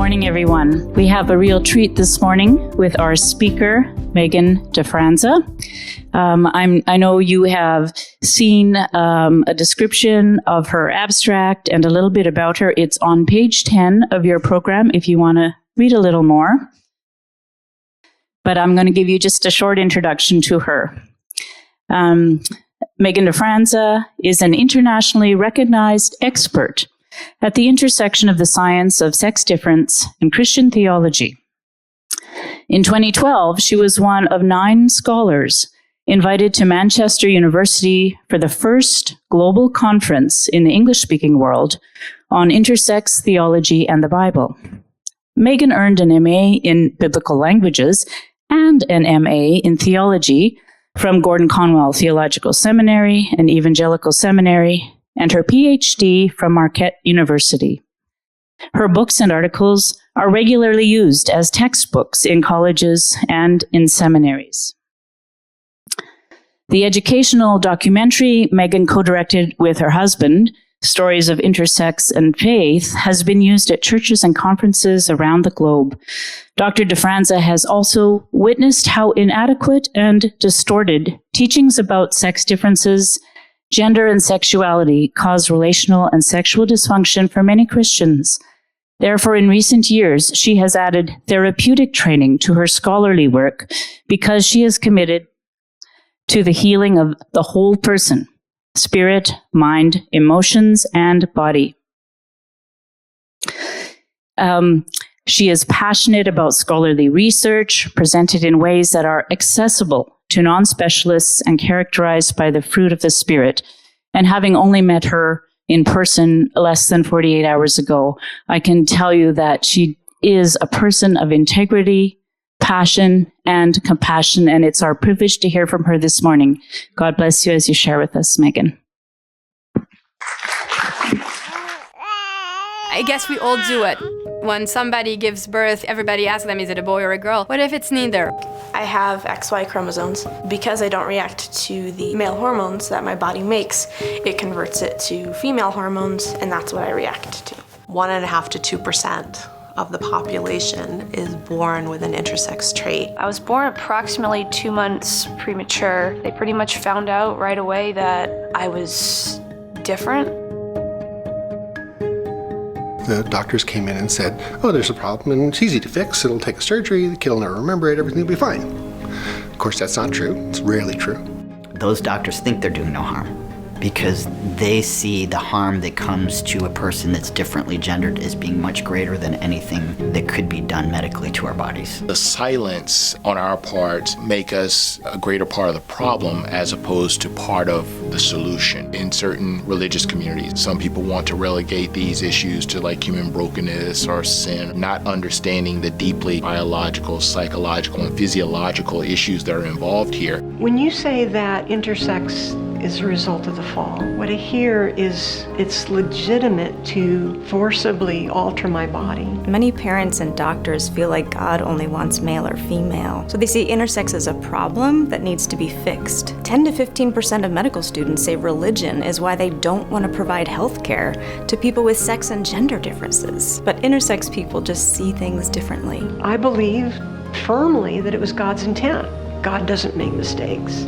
morning, everyone. We have a real treat this morning with our speaker, Megan DeFranza. I know you have seen a description of her abstract and a little bit about her. It's on page 10 of your program if you want to read a little more. But I'm going to give you just a short introduction to her. Megan DeFranza is an internationally recognized expert at the intersection of the science of sex difference and Christian theology. In 2012, she was one of 9 scholars invited to Manchester University for the first global conference in the English-speaking world on intersex theology and the Bible. Megan earned an MA in biblical languages and an MA in theology from Gordon Conwell Theological Seminary and Evangelical Seminary, and her PhD from Marquette University. Her books and articles are regularly used as textbooks in colleges and in seminaries. The educational documentary Megan co-directed with her husband, Stories of Intersex and Faith, has been used at churches and conferences around the globe. Dr. DeFranza has also witnessed how inadequate and distorted teachings about sex differences, gender, and sexuality cause relational and sexual dysfunction for many Christians. Therefore, in recent years, she has added therapeutic training to her scholarly work because she is committed to the healing of the whole person: spirit, mind, emotions, and body. She is passionate about scholarly research presented in ways that are accessible to non-specialists and characterized by the fruit of the Spirit. And having only met her in person less than 48 hours ago, I can tell you that she is a person of integrity, passion, and compassion, and it's our privilege to hear from her this morning. God bless you as you share with us, Megan. I guess we all do it. When somebody gives birth, everybody asks them, is it a boy or a girl? What if it's neither? I have XY chromosomes. Because I don't react to the male hormones that my body makes, it converts it to female hormones, and that's what I react to. 1.5% to 2% of the population is born with an intersex trait. I was born approximately 2 months premature. They pretty much found out right away that I was different. The doctors came in and said, oh, there's a problem and it's easy to fix. It'll take a surgery, the kid will never remember it, everything will be fine. Of course, that's not true. It's rarely true. Those doctors think they're doing no harm because they see the harm that comes to a person that's differently gendered as being much greater than anything that could be done medically to our bodies. The silence on our part make us a greater part of the problem as opposed to part of the solution. In certain religious communities, some people want to relegate these issues to like human brokenness or sin, not understanding the deeply biological, psychological, and physiological issues that are involved here. When you say that intersex is a result of the fall, what I hear is it's legitimate to forcibly alter my body. Many parents and doctors feel like God only wants male or female, so they see intersex as a problem that needs to be fixed. 10 to 15% of medical students say religion is why they don't want to provide health care to people with sex and gender differences. But intersex people just see things differently. I believe firmly that it was God's intent. God doesn't make mistakes.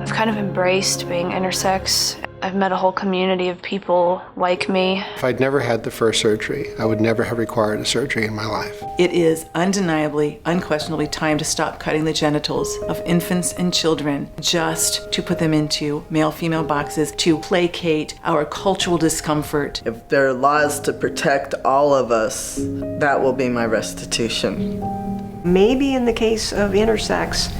I've kind of embraced being intersex. I've met a whole community of people like me. If I'd never had the first surgery, I would never have required a surgery in my life. It is undeniably, unquestionably time to stop cutting the genitals of infants and children just to put them into male-female boxes to placate our cultural discomfort. If there are laws to protect all of us, that will be my restitution. Maybe in the case of intersex,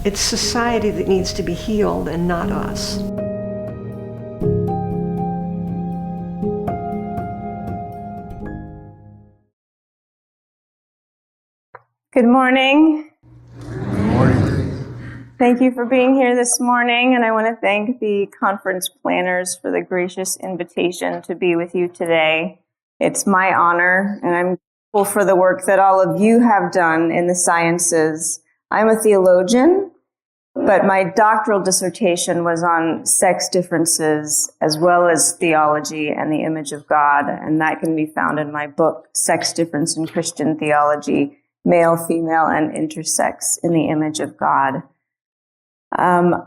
it's society that needs to be healed and not us. Good morning. Good morning. Thank you for being here this morning, and I want to thank the conference planners for the gracious invitation to be with you today. It's my honor, and I'm grateful for the work that all of you have done in the sciences. I'm a theologian, But my doctoral dissertation was on sex differences as well as theology and the image of God, and that can be found in my book, Sex Difference in Christian Theology, Male, Female, and Intersex in the Image of God. I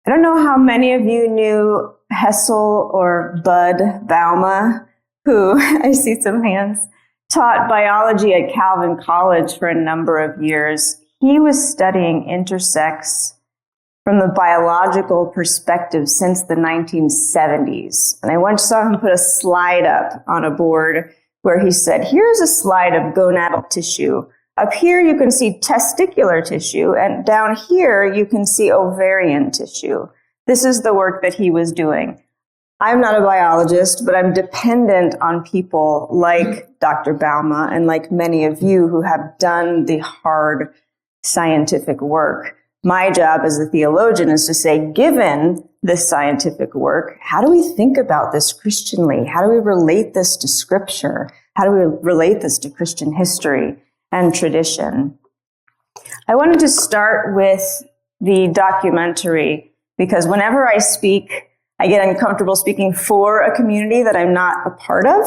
don't know how many of you knew Hessel or Bud Bauma, who, I see some hands, taught biology at Calvin College for a number of years. He was studying intersex from the biological perspective since the 1970s. And I once saw him put a slide up on a board where he said, here's a slide of gonadal tissue. Up here you can see testicular tissue, and down here you can see ovarian tissue. This is the work that he was doing. I'm not a biologist, but I'm dependent on people like Dr. Bauma and like many of you who have done the hard scientific work. My job as a theologian is to say, given this scientific work, how do we think about this Christianly? How do we relate this to Scripture? How do we relate this to Christian history and tradition? I wanted to start with the documentary because whenever I speak, I get uncomfortable speaking for a community that I'm not a part of.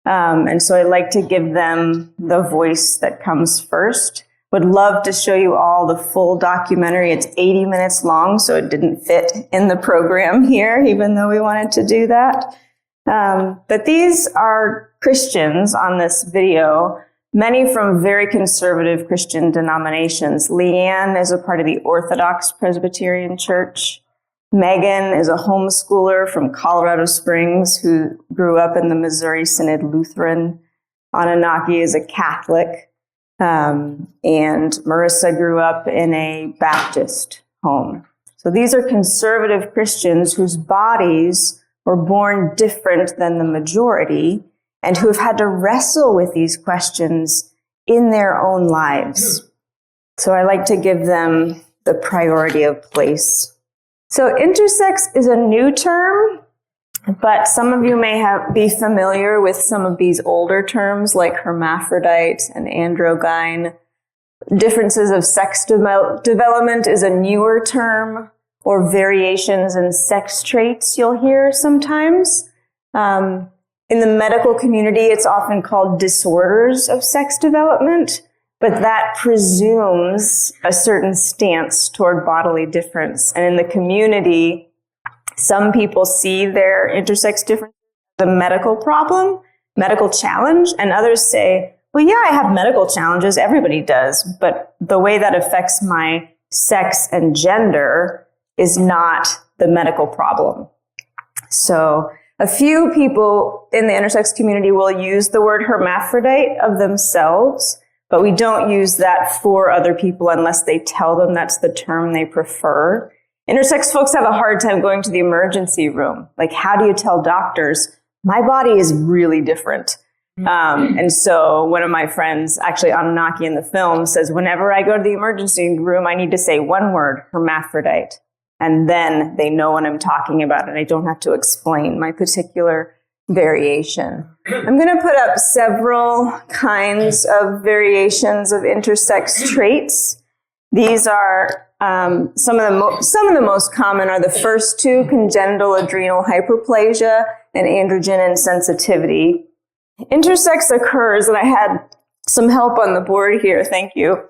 And so I like to give them the voice that comes first. Would love to show you all the full documentary. It's 80 minutes long, so it didn't fit in the program here, even though we wanted to do that. But these are Christians on this video, many from very conservative Christian denominations. Leanne is a part of the Orthodox Presbyterian Church. Megan is a homeschooler from Colorado Springs who grew up in the Missouri Synod Lutheran. Anunnaki is a Catholic. And Marissa grew up in a Baptist home. So these are conservative Christians whose bodies were born different than the majority and who have had to wrestle with these questions in their own lives. So I like to give them the priority of place. So intersex is a new term, but some of you may be familiar with some of these older terms like hermaphrodite and androgyny. Differences of sex development is a newer term, or variations in sex traits you'll hear sometimes. In the medical community, it's often called disorders of sex development, but that presumes a certain stance toward bodily difference. And in the community, some people see their intersex difference as a medical problem, medical challenge, and others say, well, yeah, I have medical challenges, everybody does, but the way that affects my sex and gender is not the medical problem. So a few people in the intersex community will use the word hermaphrodite of themselves, but we don't use that for other people unless they tell them that's the term they prefer. Intersex folks have a hard time going to the emergency room. Like, how do you tell doctors, my body is really different? And so one of my friends, actually Anunnaki in the film, says, whenever I go to the emergency room, I need to say one word, hermaphrodite. And then they know what I'm talking about, and I don't have to explain my particular variation. I'm going to put up several kinds of variations of intersex traits. These are some of the most common are the first two, congenital adrenal hyperplasia and androgen insensitivity. Intersex occurs, and I had some help on the board here, thank you.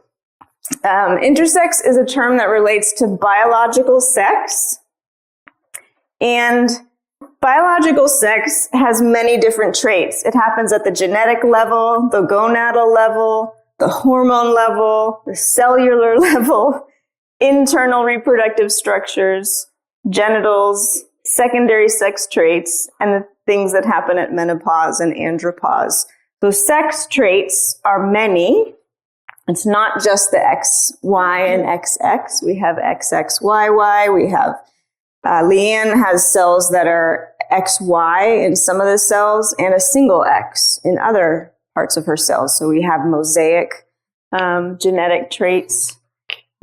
Intersex is a term that relates to biological sex, and biological sex has many different traits. It happens at the genetic level, the gonadal level, the hormone level, the cellular level, internal reproductive structures, genitals, secondary sex traits, and the things that happen at menopause and andropause. So sex traits are many. It's not just the XY and XX. We have XXYY. We have, Leanne has cells that are XY in some of the cells and a single X in other parts of her cells. So we have mosaic genetic traits.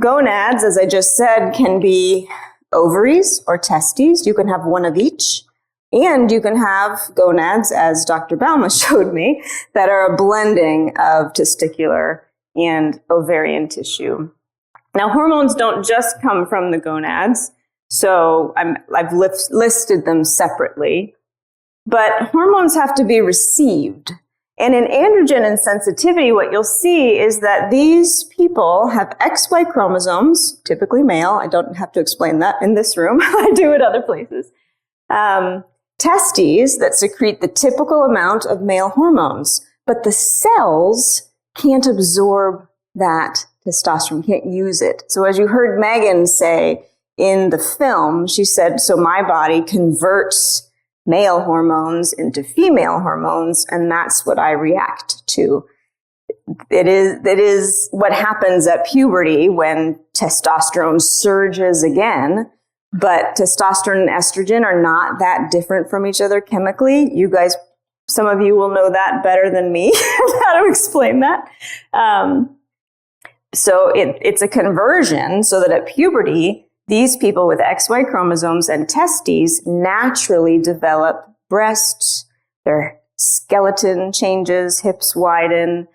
Gonads, as I just said, can be ovaries or testes. You can have one of each. And you can have gonads, as Dr. Bauma showed me, that are a blending of testicular and ovarian tissue. Now, hormones don't just come from the gonads, so I've listed them separately, but hormones have to be received. And in androgen insensitivity, what you'll see is that these people have XY chromosomes, typically male. I don't have to explain that in this room. I do it other places. Testes that secrete the typical amount of male hormones, but the cells can't absorb that testosterone, can't use it. So as you heard Megan say in the film, she said, so my body converts male hormones into female hormones, and that's what I react to. It is what happens at puberty when testosterone surges again, but testosterone and estrogen are not that different from each other chemically. You guys, some of you will know that better than me, how to explain that. So it's a conversion so that at puberty, these people with XY chromosomes and testes naturally develop breasts, their skeleton changes, hips widen.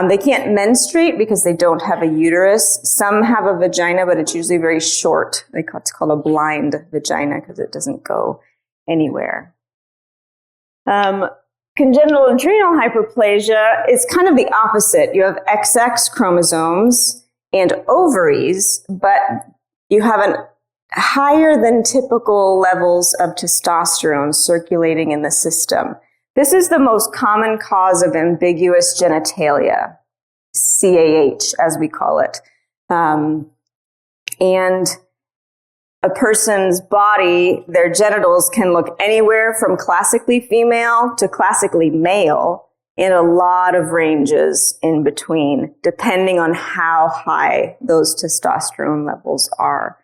They can't menstruate because they don't have a uterus. Some have a vagina, but it's usually very short. It's called a blind vagina because it doesn't go anywhere. Congenital adrenal hyperplasia is kind of the opposite. You have XX chromosomes and ovaries, but you have higher than typical levels of testosterone circulating in the system. This is the most common cause of ambiguous genitalia, CAH, as we call it. And a person's body, their genitals can look anywhere from classically female to classically male, in a lot of ranges in between, depending on how high those testosterone levels are.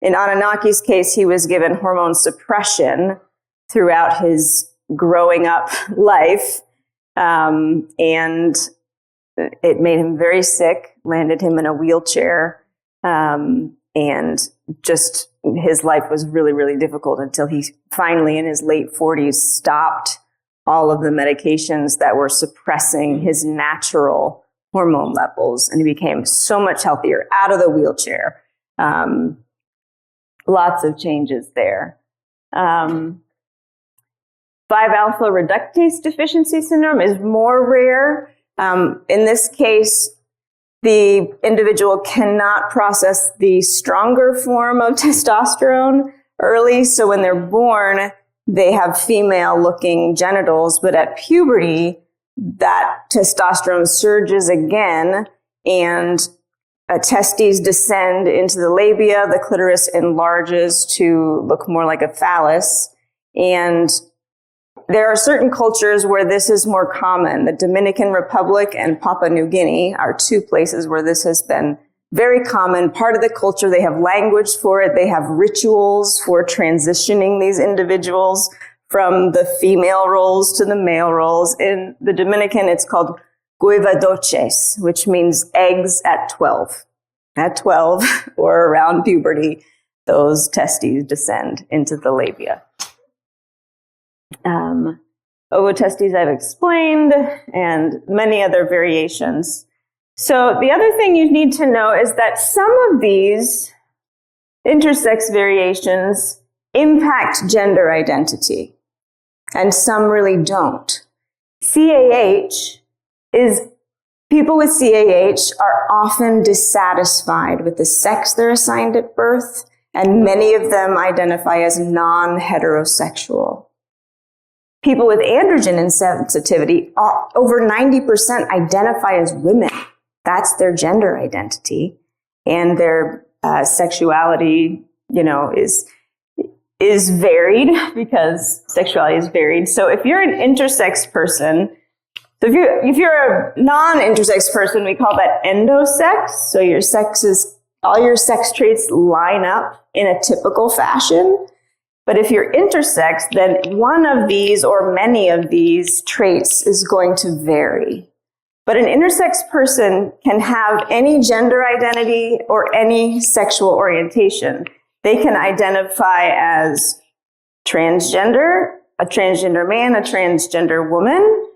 In Ananaki's case, he was given hormone suppression throughout his growing up life, and it made him very sick, landed him in a wheelchair, and just his life was really, really difficult until he finally, in his late 40s, stopped all of the medications that were suppressing his natural hormone levels, and he became so much healthier out of the wheelchair. Lots of changes there. 5-alpha reductase deficiency syndrome is more rare. In this case, the individual cannot process the stronger form of testosterone early, so when they're born, they have female-looking genitals, but at puberty, that testosterone surges again, and testes descend into the labia, the clitoris enlarges to look more like a phallus, and there are certain cultures where this is more common. The Dominican Republic and Papua New Guinea are two places where this has been very common, part of the culture. They have language for it. They have rituals for transitioning these individuals from the female roles to the male roles. In the Dominican, it's called guivadoches, which means eggs at 12. At 12 or around puberty, those testes descend into the labia. Ovotestes I've explained, and many other variations. So the other thing you need to know is that some of these intersex variations impact gender identity, and some really don't. CAH is, people with CAH are often dissatisfied with the sex they're assigned at birth, and many of them identify as non-heterosexual. People with androgen insensitivity, over 90% identify as women. That's their gender identity, and their sexuality, is varied because sexuality is varied. So if you're an intersex person, so if you're a non-intersex person, we call that endosex. So your all your sex traits line up in a typical fashion. But if you're intersex, then one of these or many of these traits is going to vary. But an intersex person can have any gender identity or any sexual orientation. They can identify as transgender, a transgender man, a transgender woman,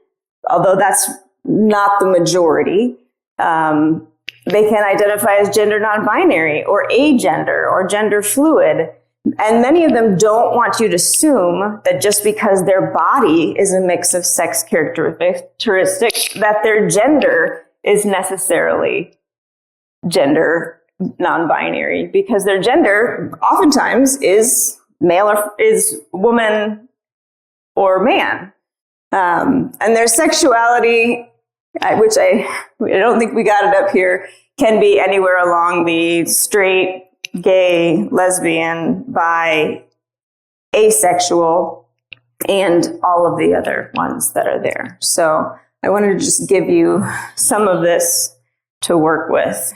although that's not the majority. they can identify as gender non-binary or agender or gender fluid. And many of them don't want you to assume that just because their body is a mix of sex characteristics, that their gender is necessarily gender non-binary, because their gender oftentimes is male or is woman or man. And their sexuality, which I don't think we got it up here, can be anywhere along the straight, gay, lesbian, bi, asexual, and all of the other ones that are there. So I wanted to just give you some of this to work with.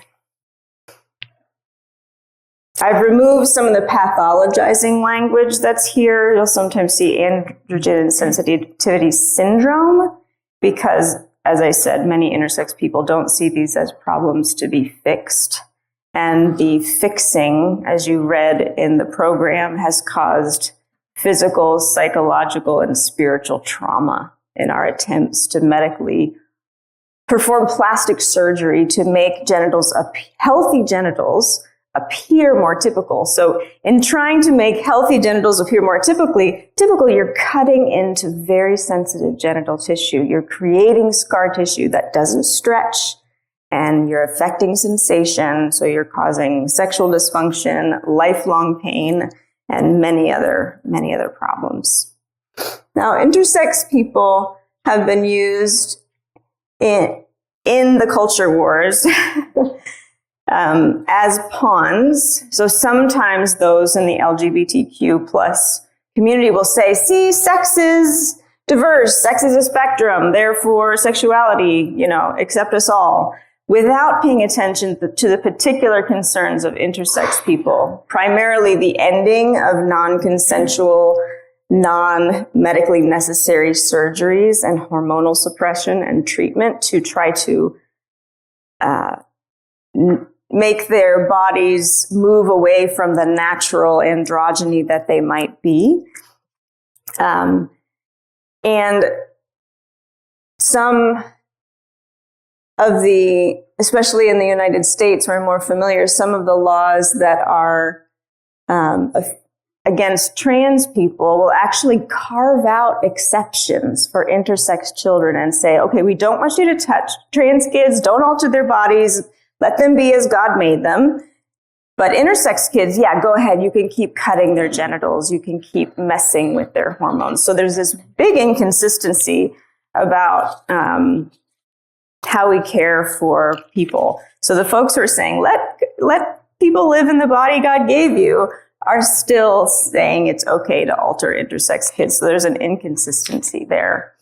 I've removed some of the pathologizing language that's here. You'll sometimes see androgen sensitivity syndrome because, as I said, many intersex people don't see these as problems to be fixed. And the fixing, as you read in the program, has caused physical, psychological, and spiritual trauma in our attempts to medically perform plastic surgery to make healthy genitals appear more typical. So in trying to make healthy genitals appear more typical, you're cutting into very sensitive genital tissue. You're creating scar tissue that doesn't stretch, and you're affecting sensation. So you're causing sexual dysfunction, lifelong pain, and many other problems. Now, intersex people have been used in the culture wars as pawns. So sometimes those in the LGBTQ plus community will say, see, sex is diverse, sex is a spectrum, therefore sexuality, accept us all, without paying attention to the particular concerns of intersex people, primarily the ending of non-consensual, non-medically necessary surgeries and hormonal suppression and treatment to try to make their bodies move away from the natural androgyny that they might be. And some of the, especially in the United States, we're more familiar, some of the laws that are against trans people will actually carve out exceptions for intersex children and say, okay, we don't want you to touch trans kids, don't alter their bodies, let them be as God made them. But intersex kids, yeah, go ahead, you can keep cutting their genitals, you can keep messing with their hormones. So there's this big inconsistency about how we care for people. So the folks who are saying, let people live in the body God gave you, are still saying it's okay to alter intersex kids. So there's an inconsistency there.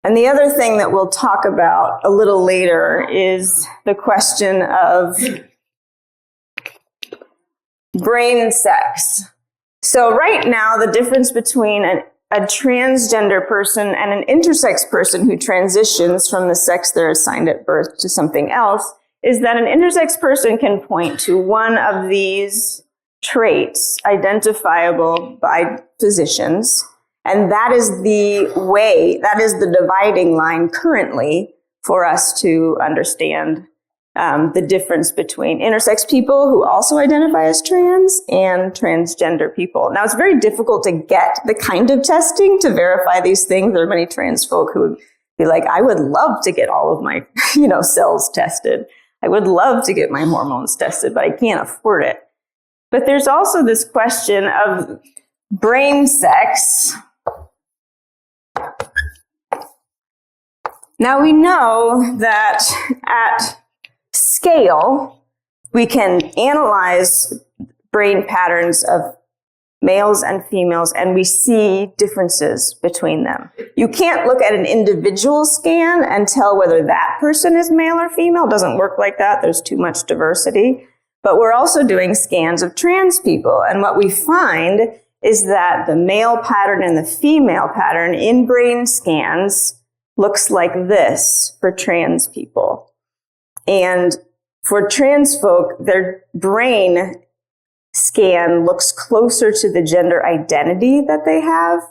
And the other thing that we'll talk about a little later is the question of brain sex. So right now, the difference between a transgender person and an intersex person who transitions from the sex they're assigned at birth to something else is that an intersex person can point to one of these traits identifiable by physicians, and that is the dividing line currently for us to understand the difference between intersex people who also identify as trans and transgender people. Now, it's very difficult to get the kind of testing to verify these things. There are many trans folk who would be like, I would love to get all of my, cells tested. I would love to get my hormones tested, but I can't afford it. But there's also this question of brain sex. Now, we know that at scale, we can analyze brain patterns of males and females, and we see differences between them. You can't look at an individual scan and tell whether that person is male or female. It doesn't work like that. There's too much diversity. But we're also doing scans of trans people, and what we find is that the male pattern and the female pattern in brain scans looks like this for trans people. And for trans folk, their brain scan looks closer to the gender identity that they have,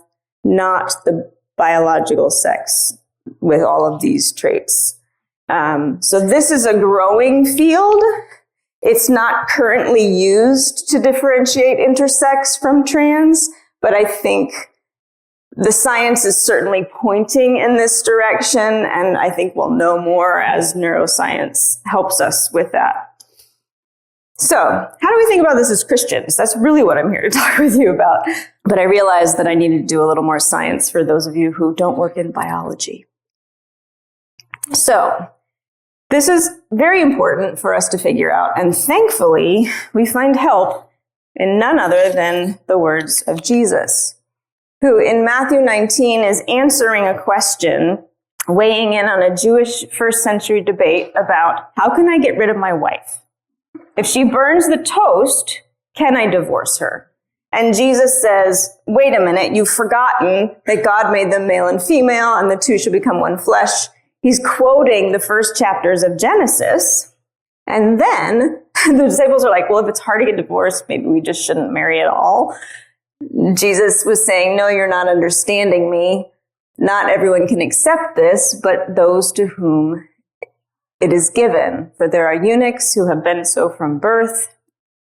not the biological sex with all of these traits. So this is a growing field. It's not currently used to differentiate intersex from trans, but I think the science is certainly pointing in this direction, and I think we'll know more as neuroscience helps us with that. So, how do we think about this as Christians? That's really what I'm here to talk with you about. But I realized that I needed to do a little more science for those of you who don't work in biology. So, this is very important for us to figure out, and thankfully, we find help in none other than the words of Jesus, who in Matthew 19 is answering a question, weighing in on a Jewish first century debate about how can I get rid of my wife? If she burns the toast, can I divorce her? And Jesus says, wait a minute, you've forgotten that God made them male and female and the two should become one flesh. He's quoting the first chapters of Genesis. And then the disciples are like, well, if it's hard to get divorced, maybe we just shouldn't marry at all. Jesus was saying, no, you're not understanding me. Not everyone can accept this, but those to whom it is given. For there are eunuchs who have been so from birth,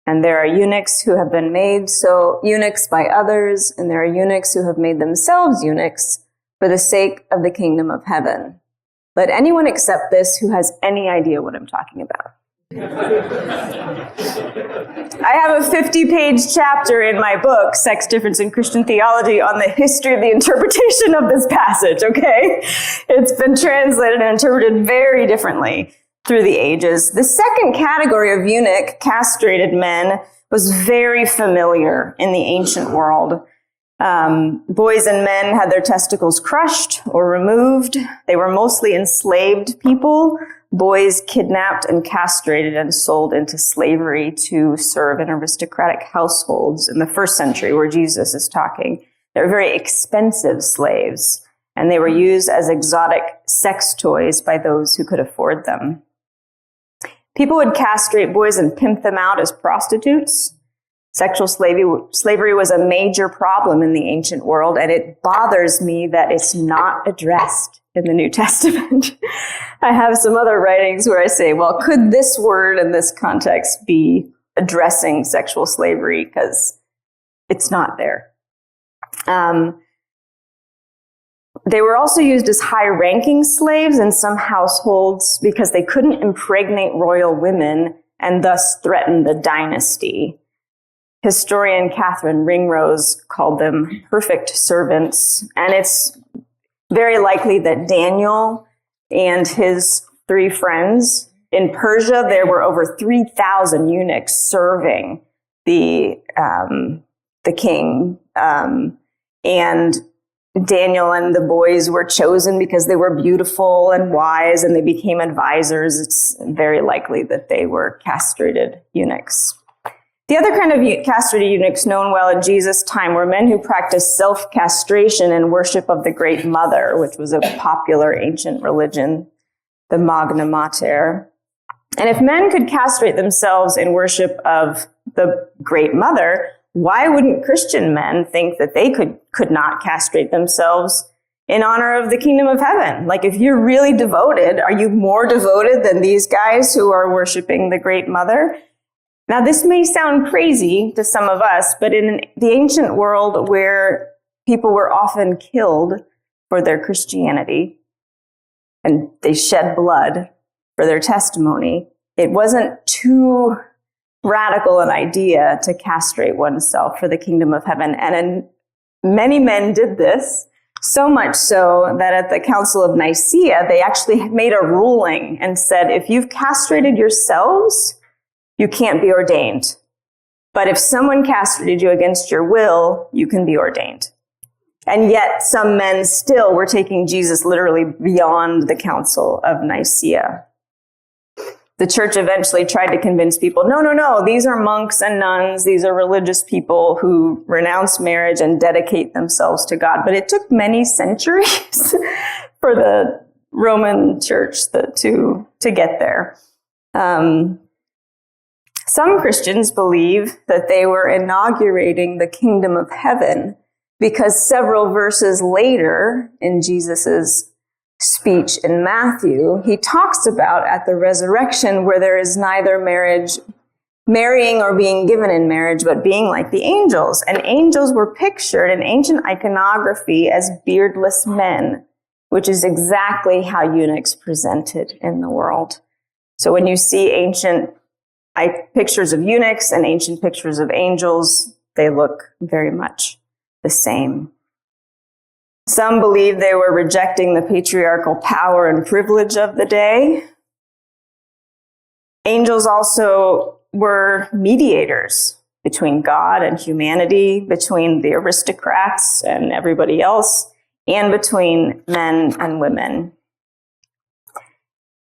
and there are eunuchs who have been made so eunuchs by others, and there are eunuchs who have made themselves eunuchs for the sake of the kingdom of heaven. Let anyone accept this who has any idea what I'm talking about. I have a 50-page chapter in my book, Sex, Difference, and Christian Theology, on the history of the interpretation of this passage, okay? It's been translated and interpreted very differently through the ages. The second category of eunuch, castrated men, was very familiar in the ancient world. Boys and men had their testicles crushed or removed. They were mostly enslaved people. Boys kidnapped and castrated and sold into slavery to serve in aristocratic households in the first century where Jesus is talking. They were very expensive slaves, and they were used as exotic sex toys by those who could afford them. People would castrate boys and pimp them out as prostitutes. Sexual slavery was a major problem in the ancient world, and it bothers me that it's not addressed in the New Testament. I have some other writings where I say, well, could this word in this context be addressing sexual slavery? Because it's not there. They were also used as high-ranking slaves in some households because they couldn't impregnate royal women and thus threaten the dynasty. Historian Catherine Ringrose called them perfect servants, and it's very likely that Daniel and his 3 friends in Persia, there were over 3,000 eunuchs serving the king, and Daniel and the boys were chosen because they were beautiful and wise, and they became advisors. It's very likely that they were castrated eunuchs. The other kind of castrated eunuchs known well in Jesus' time were men who practiced self-castration in worship of the Great Mother, which was a popular ancient religion, the Magna Mater. And if men could castrate themselves in worship of the Great Mother, why wouldn't Christian men think that they could not castrate themselves in honor of the kingdom of heaven? Like, if you're really devoted, are you more devoted than these guys who are worshiping the Great Mother? Now, this may sound crazy to some of us, but in the ancient world where people were often killed for their Christianity and they shed blood for their testimony, it wasn't too radical an idea to castrate oneself for the kingdom of heaven. And many men did this, so much so that at the Council of Nicaea, they actually made a ruling and said, if you've castrated yourselves, you can't be ordained. But if someone castrated you against your will, you can be ordained. And yet some men still were taking Jesus literally beyond the Council of Nicaea. The church eventually tried to convince people, no, these are monks and nuns. These are religious people who renounce marriage and dedicate themselves to God. But it took many centuries for the Roman church to get there. Some Christians believe that they were inaugurating the kingdom of heaven because several verses later in Jesus's speech in Matthew, he talks about at the resurrection where there is neither marrying or being given in marriage, but being like the angels. And angels were pictured in ancient iconography as beardless men, which is exactly how eunuchs presented in the world. So when you see ancient pictures of eunuchs and ancient pictures of angels, they look very much the same. Some believe they were rejecting the patriarchal power and privilege of the day. Angels also were mediators between God and humanity, between the aristocrats and everybody else, and between men and women.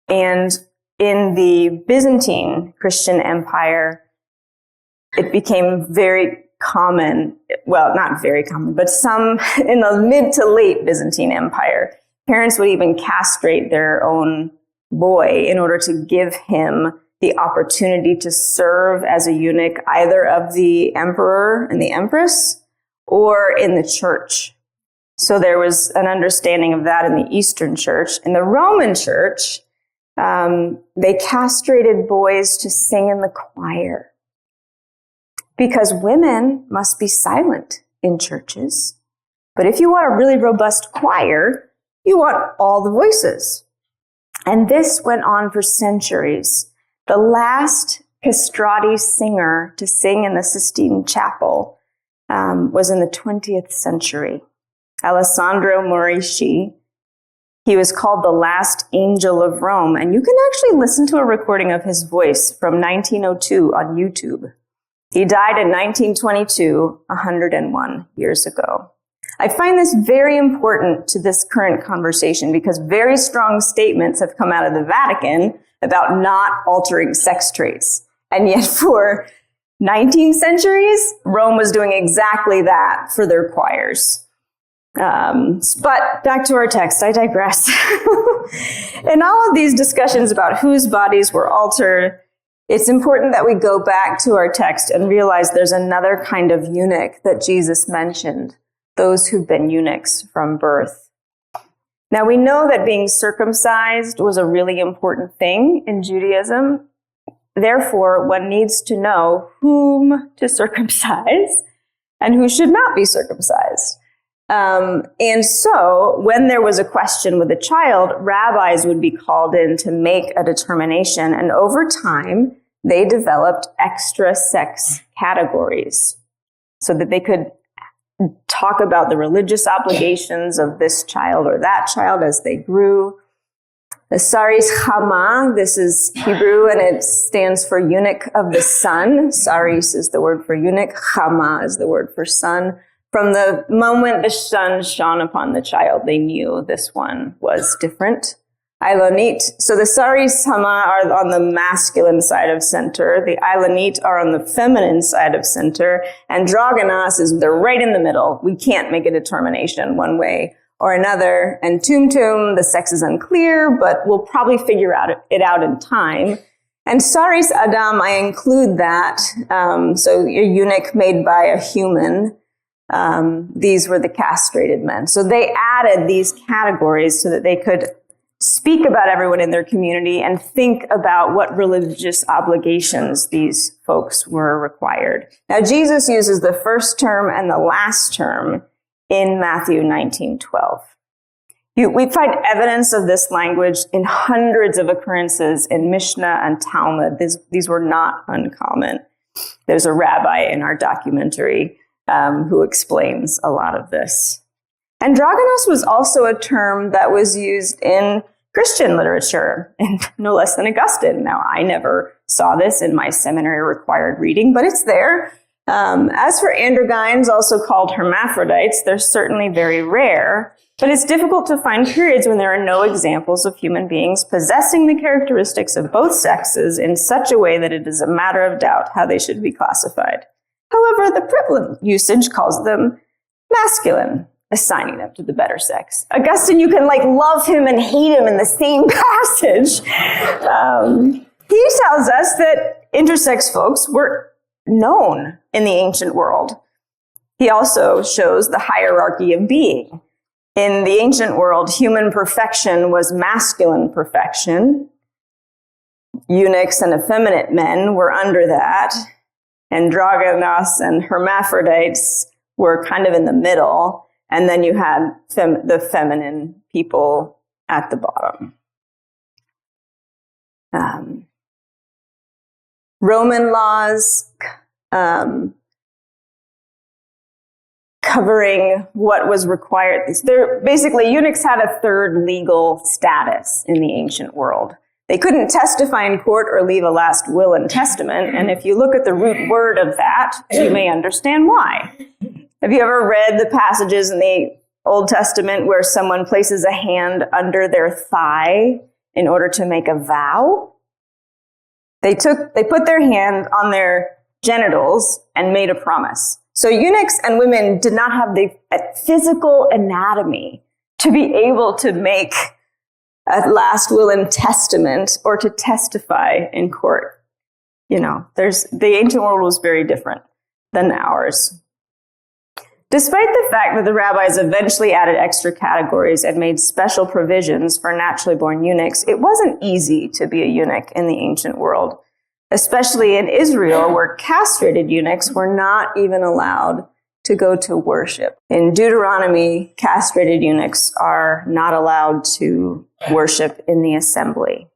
And in the Byzantine Christian Empire, it became very common, well, not very common, but some in the mid to late Byzantine Empire, parents would even castrate their own boy in order to give him the opportunity to serve as a eunuch either of the emperor and the empress or in the church. So there was an understanding of that in the Eastern Church. In the Roman Church, they castrated boys to sing in the choir because women must be silent in churches. But if you want a really robust choir, you want all the voices. And this went on for centuries. The last castrati singer to sing in the Sistine Chapel was in the 20th century. Alessandro Morici. He was called the last angel of Rome, and you can actually listen to a recording of his voice from 1902 on YouTube. He died in 1922, 101 years ago. I find this very important to this current conversation because very strong statements have come out of the Vatican about not altering sex traits. And yet for 19 centuries, Rome was doing exactly that for their choirs. But back to our text, I digress. In all of these discussions about whose bodies were altered, it's important that we go back to our text and realize there's another kind of eunuch that Jesus mentioned, those who've been eunuchs from birth. Now, we know that being circumcised was a really important thing in Judaism. Therefore, one needs to know whom to circumcise and who should not be circumcised. And so when there was a question with a child, rabbis would be called in to make a determination. And over time, they developed extra sex categories so that they could talk about the religious obligations of this child or that child as they grew. The saris chama, this is Hebrew and it stands for eunuch of the sun. Saris is the word for eunuch, chama is the word for sun. From the moment the sun shone upon the child, they knew this one was different. Ilonit. So the saris chama are on the masculine side of center. The ilonit are on the feminine side of center. Androgynous is they're right in the middle. We can't make a determination one way or another. And tumtum, the sex is unclear, but we'll probably figure it out in time. And saris adam, I include that. So a eunuch made by a human. These were the castrated men. So they added these categories so that they could speak about everyone in their community and think about what religious obligations these folks were required. Now, Jesus uses the first term and the last term in Matthew 19:12. We find evidence of this language in hundreds of occurrences in Mishnah and Talmud. These were not uncommon. There's a rabbi in our documentary who explains a lot of this. Androgynous was also a term that was used in Christian literature, and no less than Augustine. Now, I never saw this in my seminary required reading, but it's there. As for androgynes, also called hermaphrodites, they're certainly very rare, but it's difficult to find periods when there are no examples of human beings possessing the characteristics of both sexes in such a way that it is a matter of doubt how they should be classified. However, the prevalent usage calls them masculine, assigning them to the better sex. Augustine, you can love him and hate him in the same passage. He tells us that intersex folks were known in the ancient world. He also shows the hierarchy of being. In the ancient world, human perfection was masculine perfection. Eunuchs and effeminate men were under that. Androgynos and hermaphrodites were kind of in the middle. And then you had the feminine people at the bottom. Roman laws covering what was required. Basically, eunuchs had a third legal status in the ancient world. They couldn't testify in court or leave a last will and testament. And if you look at the root word of that, you may understand why. Have you ever read the passages in the Old Testament where someone places a hand under their thigh in order to make a vow? They put their hand on their genitals and made a promise. So eunuchs and women did not have the physical anatomy to be able to make a last will and testament or to testify in court. You know, the ancient world was very different than ours. Despite the fact that the rabbis eventually added extra categories and made special provisions for naturally born eunuchs, it wasn't easy to be a eunuch in the ancient world, especially in Israel, where castrated eunuchs were not even allowed to go to worship. In Deuteronomy, castrated eunuchs are not allowed to worship in the assembly.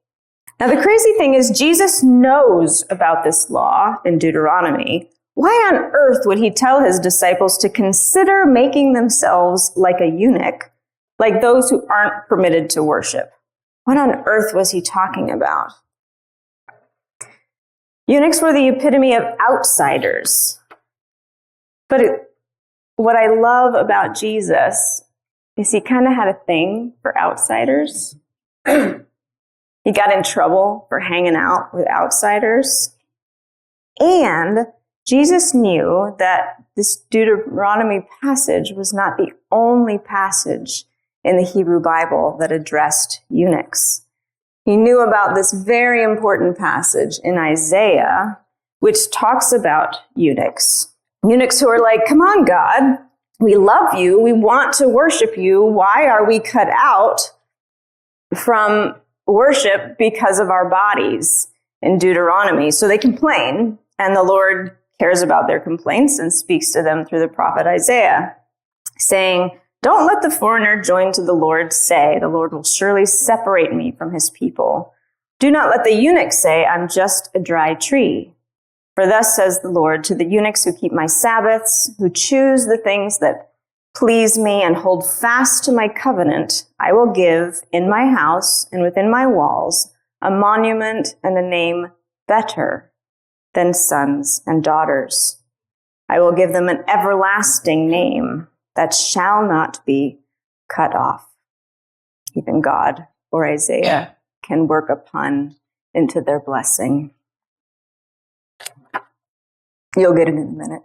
Now, the crazy thing is, Jesus knows about this law in Deuteronomy. Why on earth would he tell his disciples to consider making themselves like a eunuch, like those who aren't permitted to worship? What on earth was he talking about? Eunuchs were the epitome of outsiders. But what I love about Jesus is he kind of had a thing for outsiders. He got in trouble for hanging out with outsiders. And Jesus knew that this Deuteronomy passage was not the only passage in the Hebrew Bible that addressed eunuchs. He knew about this very important passage in Isaiah, which talks about eunuchs. Eunuchs who are like, come on, God, we love you, we want to worship you. Why are we cut out from worship because of our bodies in Deuteronomy? So they complain, and the Lord cares about their complaints and speaks to them through the prophet Isaiah, saying, don't let the foreigner join to the Lord say, the Lord will surely separate me from his people. Do not let the eunuch say, I'm just a dry tree. For thus says the Lord to the eunuchs who keep my Sabbaths, who choose the things that please me and hold fast to my covenant, I will give in my house and within my walls a monument and a name better than sons and daughters. I will give them an everlasting name that shall not be cut off. Even God or Isaiah can work a pun into their blessing. You'll get it in a minute.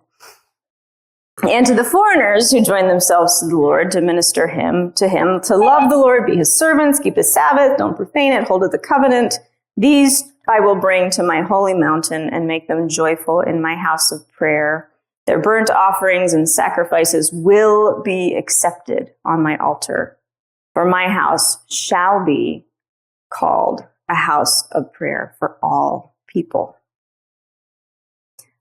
And to the foreigners who join themselves to the Lord to minister to him, to love the Lord, be his servants, keep his Sabbath, don't profane it, hold to the covenant. These I will bring to my holy mountain and make them joyful in my house of prayer. Their burnt offerings and sacrifices will be accepted on my altar, for my house shall be called a house of prayer for all people.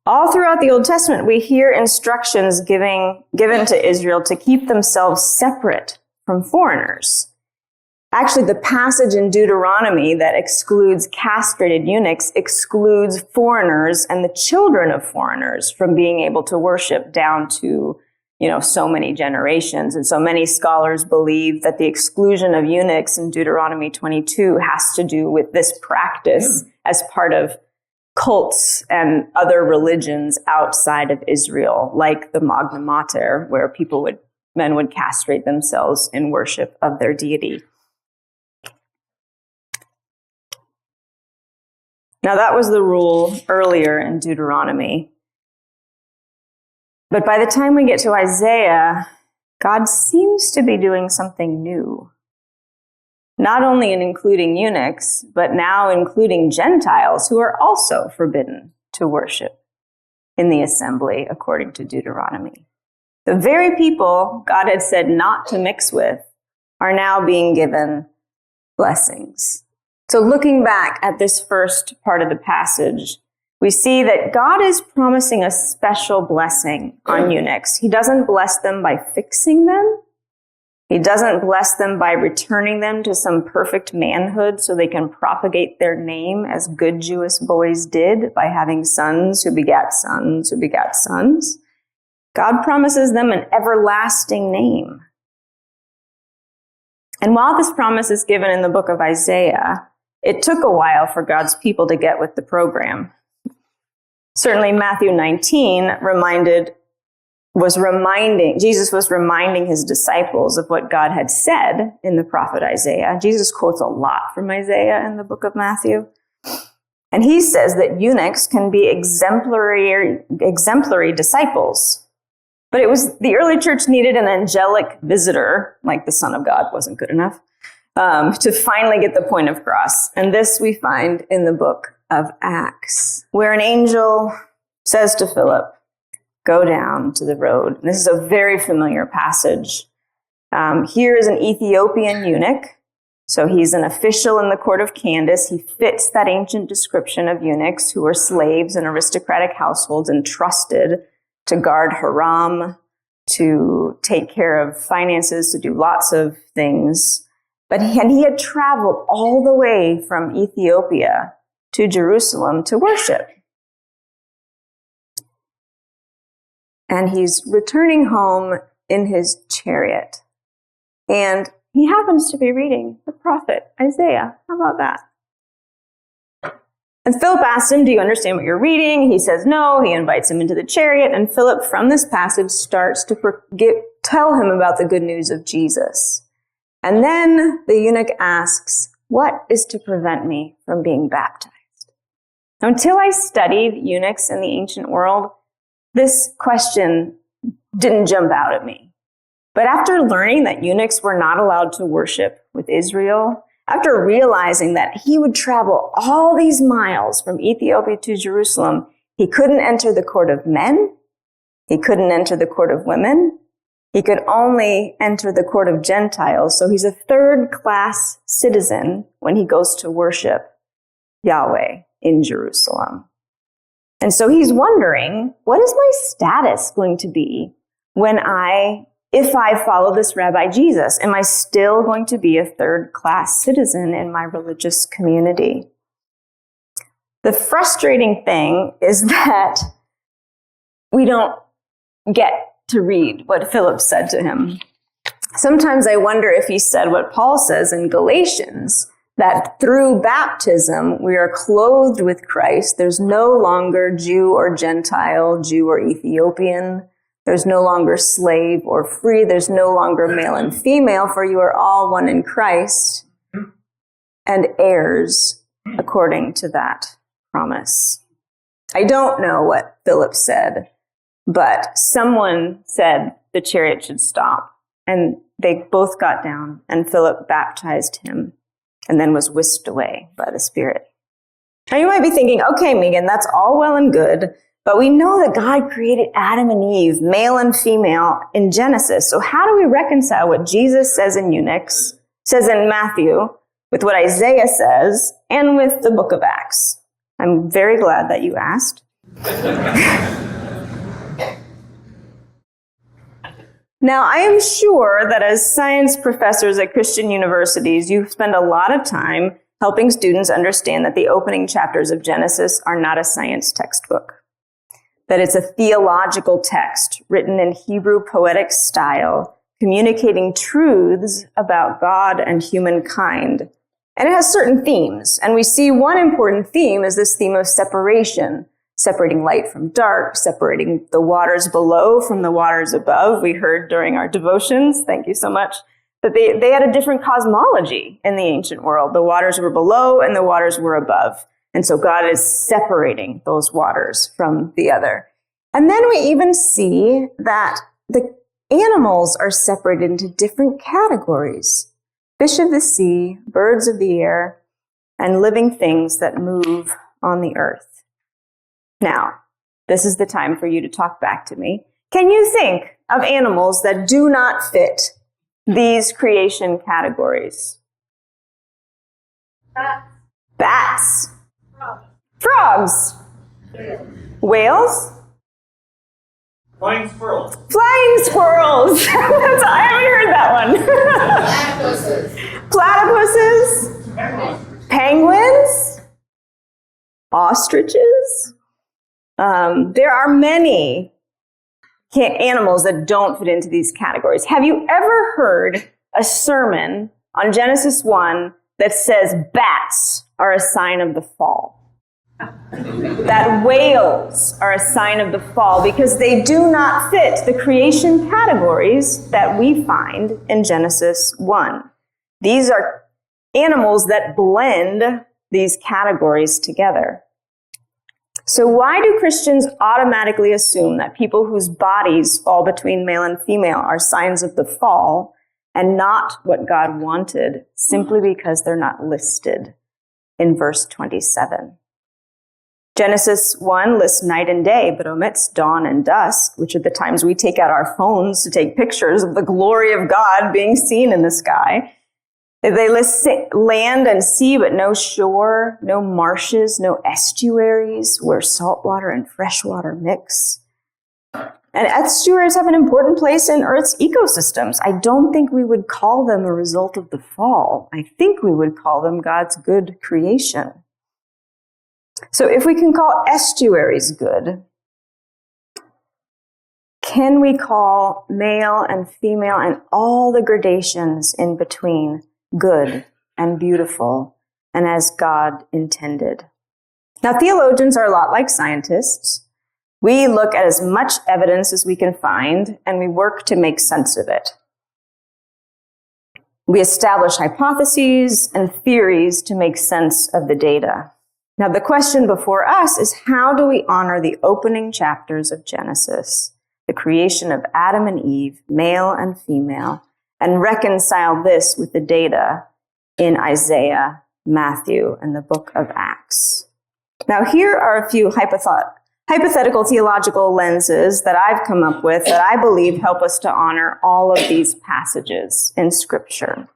All throughout the Old Testament, we hear instructions given to Israel to keep themselves separate from foreigners. Actually, the passage in Deuteronomy that excludes castrated eunuchs excludes foreigners and the children of foreigners from being able to worship down to, so many generations. And so many scholars believe that the exclusion of eunuchs in Deuteronomy 22 has to do with this practice as part of cults and other religions outside of Israel, like the Magna Mater, where men would castrate themselves in worship of their deity. Now, that was the rule earlier in Deuteronomy. But by the time we get to Isaiah, God seems to be doing something new. Not only in including eunuchs, but now including Gentiles who are also forbidden to worship in the assembly, according to Deuteronomy. The very people God had said not to mix with are now being given blessings. So looking back at this first part of the passage, we see that God is promising a special blessing on eunuchs. He doesn't bless them by fixing them. He doesn't bless them by returning them to some perfect manhood so they can propagate their name as good Jewish boys did by having sons who begat sons who begat sons. God promises them an everlasting name. And while this promise is given in the book of Isaiah, it took a while for God's people to get with the program. Certainly Matthew 19 Jesus was reminding his disciples of what God had said in the prophet Isaiah. Jesus quotes a lot from Isaiah in the book of Matthew. And he says that eunuchs can be exemplary disciples. But the early church needed an angelic visitor, like the Son of God wasn't good enough, to finally get the point across. And this we find in the book of Acts, where an angel says to Philip, go down to the road. And this is a very familiar passage. Here is an Ethiopian eunuch. So he's an official in the court of Candace. He fits that ancient description of eunuchs who were slaves in aristocratic households and trusted to guard haram, to take care of finances, to do lots of things. But he had traveled all the way from Ethiopia to Jerusalem to worship. And he's returning home in his chariot. And he happens to be reading the prophet Isaiah. How about that? And Philip asks him, do you understand what you're reading? He says no. He invites him into the chariot. And Philip, from this passage, starts to tell him about the good news of Jesus. And then the eunuch asks, what is to prevent me from being baptized? Now, until I studied eunuchs in the ancient world, this question didn't jump out at me. But after learning that eunuchs were not allowed to worship with Israel, after realizing that he would travel all these miles from Ethiopia to Jerusalem, he couldn't enter the court of men, he couldn't enter the court of women, he could only enter the court of Gentiles, so he's a third-class citizen when he goes to worship Yahweh in Jerusalem. And so he's wondering, what is my status going to be if I follow this Rabbi Jesus? Am I still going to be a third-class citizen in my religious community? The frustrating thing is that we don't get to read what Philip said to him. Sometimes I wonder if he said what Paul says in Galatians, that through baptism, we are clothed with Christ. There's no longer Jew or Gentile, Jew or Ethiopian. There's no longer slave or free. There's no longer male and female, for you are all one in Christ and heirs according to that promise. I don't know what Philip said, but someone said the chariot should stop. And they both got down, and Philip baptized him, and then was whisked away by the Spirit. Now you might be thinking, okay, Megan, that's all well and good, but we know that God created Adam and Eve, male and female, in Genesis. So how do we reconcile what Jesus says in Matthew, with what Isaiah says, and with the book of Acts? I'm very glad that you asked. Now, I am sure that as science professors at Christian universities, you spend a lot of time helping students understand that the opening chapters of Genesis are not a science textbook, that it's a theological text written in Hebrew poetic style, communicating truths about God and humankind. And it has certain themes, and we see one important theme is this theme of separation, separating light from dark, separating the waters below from the waters above. We heard during our devotions, thank you so much, that they had a different cosmology in the ancient world. The waters were below and the waters were above. And so God is separating those waters from the other. And then we even see that the animals are separated into different categories: fish of the sea, birds of the air, and living things that move on the earth. Now, this is the time for you to talk back to me. Can you think of animals that do not fit these creation categories? Bats. Frogs. Whales. Flying squirrels. Flying squirrels. I haven't heard that one. Platypuses. Penguins. Ostriches. There are many animals that don't fit into these categories. Have you ever heard a sermon on Genesis 1 that says bats are a sign of the fall? That whales are a sign of the fall because they do not fit the creation categories that we find in Genesis 1. These are animals that blend these categories together. So why do Christians automatically assume that people whose bodies fall between male and female are signs of the fall and not what God wanted, simply because they're not listed in verse 27? Genesis 1 lists night and day, but omits dawn and dusk, which are the times we take out our phones to take pictures of the glory of God being seen in the sky. They list land and sea, but no shore, no marshes, no estuaries where saltwater and freshwater mix. And estuaries have an important place in Earth's ecosystems. I don't think we would call them a result of the fall. I think we would call them God's good creation. So if we can call estuaries good, can we call male and female and all the gradations in between good and beautiful and as God intended? Now, theologians are a lot like scientists. We look at as much evidence as we can find, and we work to make sense of it. We establish hypotheses and theories to make sense of the data. Now, the question before us is, how do we honor the opening chapters of Genesis, the creation of Adam and Eve, male and female, and reconcile this with the data in Isaiah, Matthew, and the book of Acts? Now, here are a few hypothetical theological lenses that I've come up with that I believe help us to honor all of these passages in Scripture.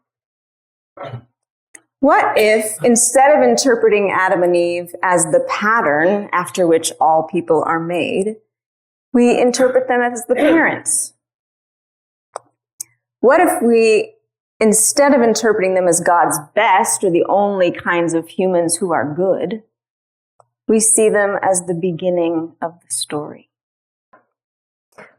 What if, instead of interpreting Adam and Eve as the pattern after which all people are made, we interpret them as the parents? What if we, instead of interpreting them as God's best or the only kinds of humans who are good, we see them as the beginning of the story?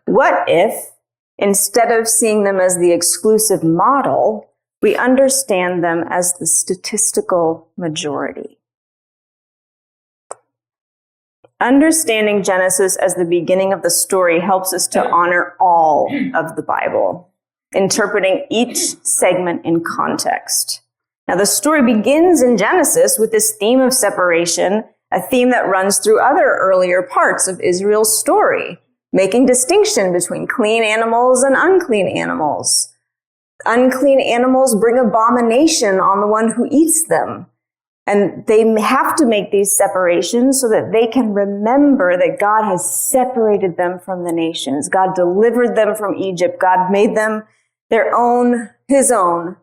What if, instead of seeing them as the exclusive model, we understand them as the statistical majority? Understanding Genesis as the beginning of the story helps us to honor all of the Bible, interpreting each segment in context. Now, the story begins in Genesis with this theme of separation, a theme that runs through other earlier parts of Israel's story, making distinction between clean animals and unclean animals. Unclean animals bring abomination on the one who eats them. And they have to make these separations so that they can remember that God has separated them from the nations. God delivered them from Egypt. God made them their own, his own.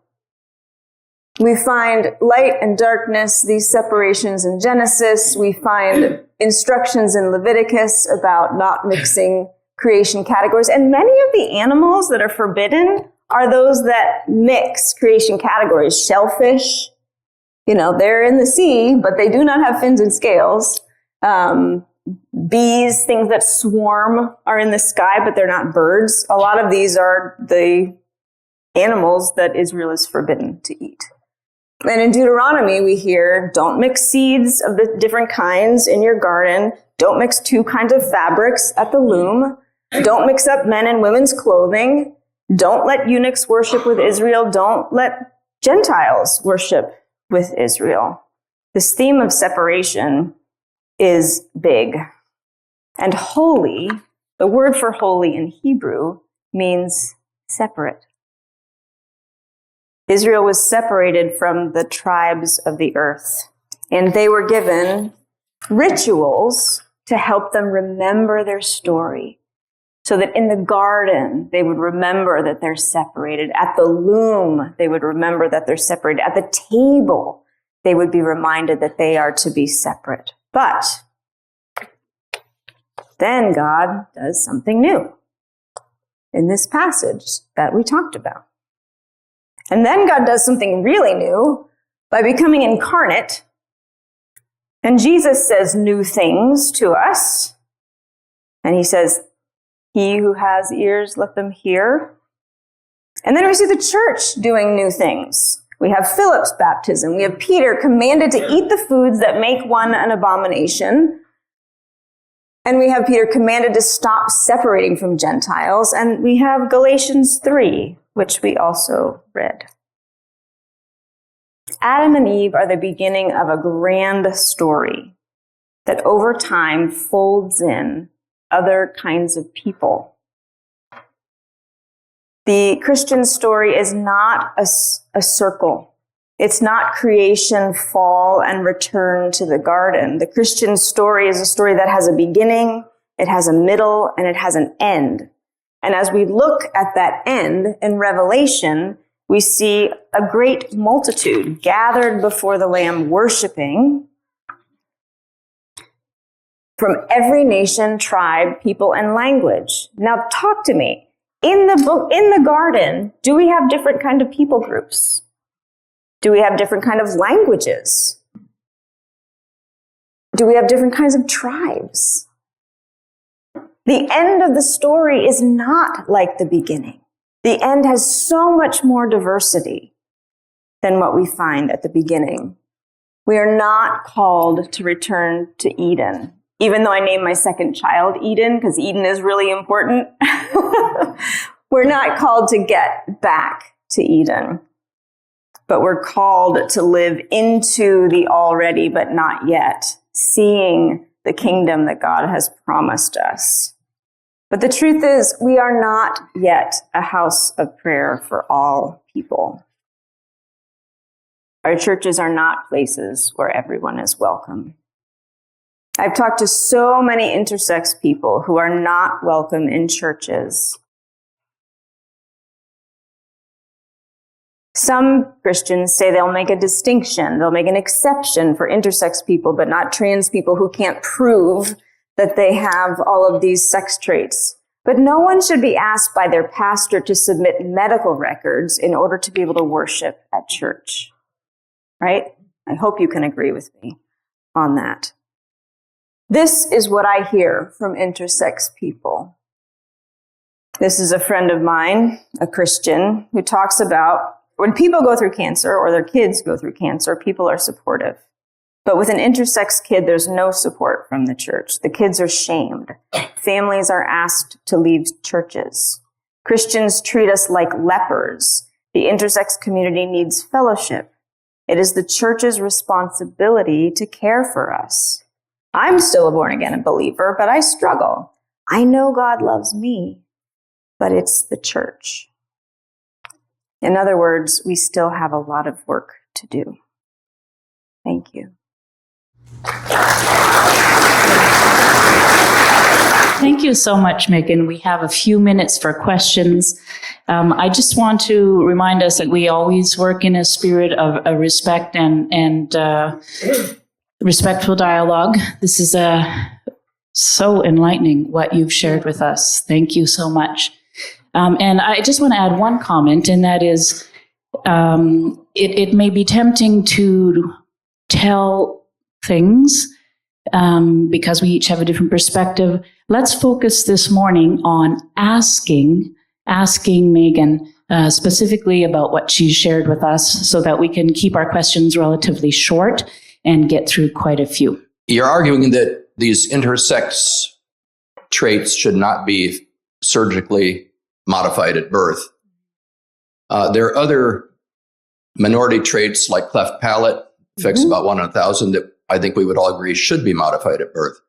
We find light and darkness, these separations in Genesis. We find instructions in Leviticus about not mixing creation categories. And many of the animals that are forbidden are those that mix creation categories. Shellfish, they're in the sea, but they do not have fins and scales. Bees, things that swarm, are in the sky, but they're not birds. A lot of these are the animals that Israel is forbidden to eat. And in Deuteronomy, we hear, don't mix seeds of the different kinds in your garden. Don't mix two kinds of fabrics at the loom. Don't mix up men and women's clothing. Don't let eunuchs worship with Israel. Don't let Gentiles worship with Israel. This theme of separation is big. And holy, the word for holy in Hebrew, means separate. Israel was separated from the tribes of the earth, and they were given rituals to help them remember their story, So that in the garden, they would remember that they're separated. At the loom, they would remember that they're separated. At the table, they would be reminded that they are to be separate. But then God does something new in this passage that we talked about. And then God does something really new by becoming incarnate. And Jesus says new things to us. And he says, "He who has ears, let them hear." And then we see the church doing new things. We have Philip's baptism. We have Peter commanded to eat the foods that make one an abomination. And we have Peter commanded to stop separating from Gentiles. And we have Galatians 3, which we also read. Adam and Eve are the beginning of a grand story that over time folds in other kinds of people. The Christian story is not a circle. It's not creation, fall, and return to the garden. The Christian story is a story that has a beginning, it has a middle, and it has an end. And as we look at that end in Revelation, we see a great multitude gathered before the Lamb worshiping from every nation, tribe, people, and language. Now talk to me. In the garden, do we have different kind of people groups? Do we have different kind of languages? Do we have different kinds of tribes? The end of the story is not like the beginning. The end has so much more diversity than what we find at the beginning. We are not called to return to Eden, even though I named my second child Eden, because Eden is really important. We're not called to get back to Eden, but we're called to live into the already but not yet, seeing the kingdom that God has promised us. But the truth is, we are not yet a house of prayer for all people. Our churches are not places where everyone is welcome. I've talked to so many intersex people who are not welcome in churches. Some Christians say they'll make a distinction, they'll make an exception for intersex people, but not trans people who can't prove that they have all of these sex traits. But no one should be asked by their pastor to submit medical records in order to be able to worship at church. Right? I hope you can agree with me on that. This is what I hear from intersex people. This is a friend of mine, a Christian, who talks about when people go through cancer or their kids go through cancer, people are supportive. But with an intersex kid, there's no support from the church. The kids are shamed. Families are asked to leave churches. Christians treat us like lepers. The intersex community needs fellowship. It is the church's responsibility to care for us. I'm still a born-again believer, but I struggle. I know God loves me, but it's the church. In other words, we still have a lot of work to do. Thank you. Thank you so much, Megan. We have a few minutes for questions. I just want to remind us that we always work in a spirit of respect and respectful dialogue. This is so enlightening what you've shared with us. Thank you so much. And I just want to add one comment, and that is it may be tempting to tell things because we each have a different perspective. Let's focus this morning on asking Megan specifically about what she's shared with us so that we can keep our questions relatively short and get through quite a few. You're arguing that these intersex traits should not be surgically modified at birth. There are other minority traits like cleft palate, affects about 1 in 1,000, that I think we would all agree should be modified at birth.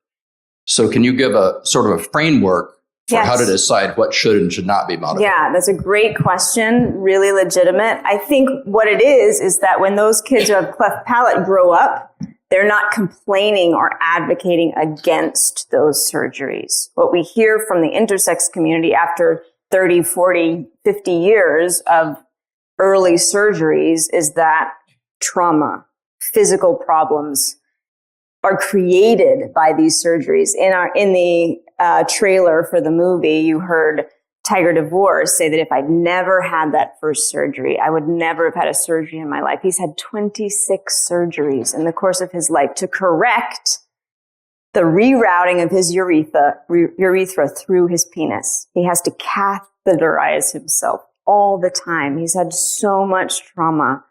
So can you give a sort of a framework for how to decide what should and should not be modified? Yeah, that's a great question, really legitimate. I think what it is that when those kids who have cleft palate grow up, they're not complaining or advocating against those surgeries. What we hear from the intersex community after 30, 40, 50 years of early surgeries is that trauma, physical problems are created by these surgeries. In the trailer for the movie, you heard Tiger DeVore say that if I'd never had that first surgery, I would never have had a surgery in my life. He's had 26 surgeries in the course of his life to correct the rerouting of his urethra through his penis. He has to catheterize himself all the time. He's had so much trauma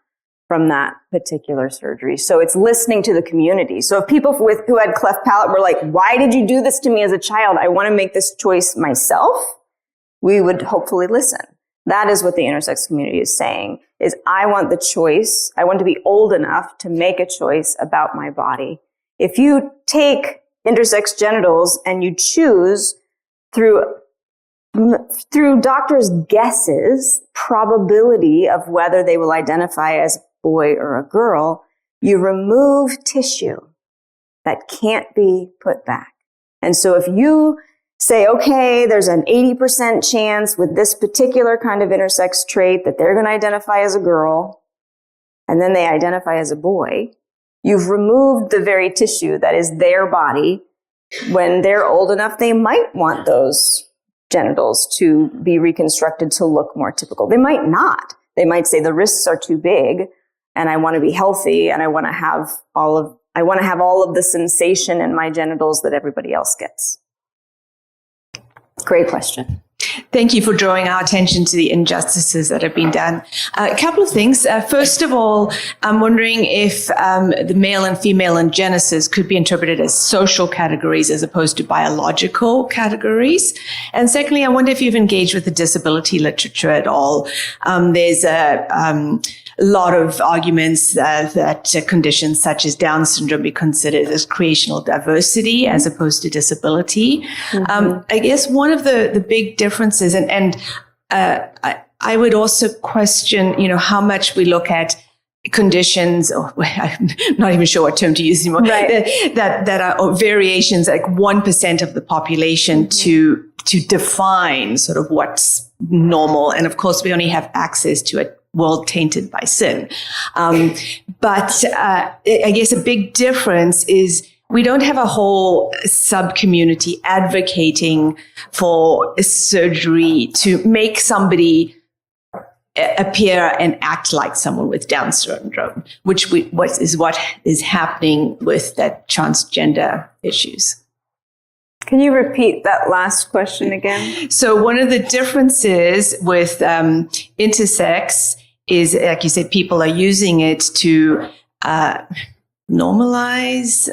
from that particular surgery. So it's listening to the community. So if people who had cleft palate were like, why did you do this to me as a child? I want to make this choice myself. We would hopefully listen. That is what the intersex community is saying, is I want the choice. I want to be old enough to make a choice about my body. If you take intersex genitals and you choose through doctors' guesses, probability of whether they will identify as a boy or a girl, you remove tissue that can't be put back. And so if you say, okay, there's an 80% chance with this particular kind of intersex trait that they're going to identify as a girl, and then they identify as a boy, you've removed the very tissue that is their body. When they're old enough, they might want those genitals to be reconstructed to look more typical. They might not. They might say the wrists are too big and I want to be healthy and I want to have all of the sensation in my genitals that everybody else gets. Great question. Thank you for drawing our attention to the injustices that have been done. A couple of things. First of all, I'm wondering if the male and female in Genesis could be interpreted as social categories as opposed to biological categories. And secondly, I wonder if you've engaged with the disability literature at all. There's a lot of arguments that conditions such as Down syndrome be considered as creational diversity as opposed to disability. Mm-hmm. I guess one of the big differences, and I would also question, how much we look at conditions, or I'm not even sure what term to use anymore, right, that are variations, like 1% of the population to define sort of what's normal. And of course, we only have access to a world tainted by sin. But I guess a big difference is we don't have a whole sub-community advocating for a surgery to make somebody appear and act like someone with Down syndrome, what is happening with that transgender issues. Can you repeat that last question again? So one of the differences with intersex is, like you said, people are using it to normalize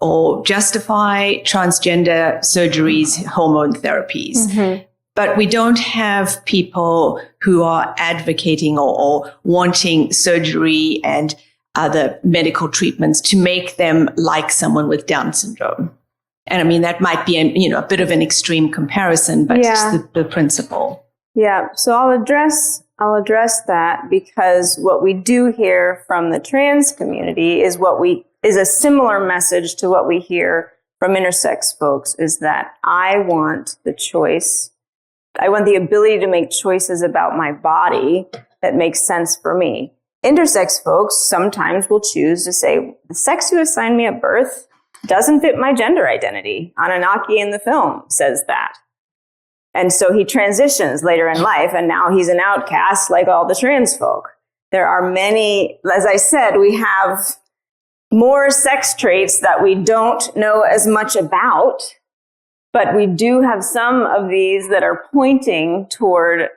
or justify transgender surgeries, hormone therapies. Mm-hmm. But we don't have people who are advocating or wanting surgery and other medical treatments to make them like someone with Down syndrome. And I mean, that might be a bit of an extreme comparison, but just the principle. Yeah. So I'll address that, because what we do hear from the trans community is a similar message to what we hear from intersex folks, is that I want the choice. I want the ability to make choices about my body that makes sense for me. Intersex folks sometimes will choose to say, the sex you assigned me at birth doesn't fit my gender identity. Anunnaki in the film says that. And so he transitions later in life, and now he's an outcast like all the trans folk. There are many, as I said, we have more sex traits that we don't know as much about, but we do have some of these that are pointing toward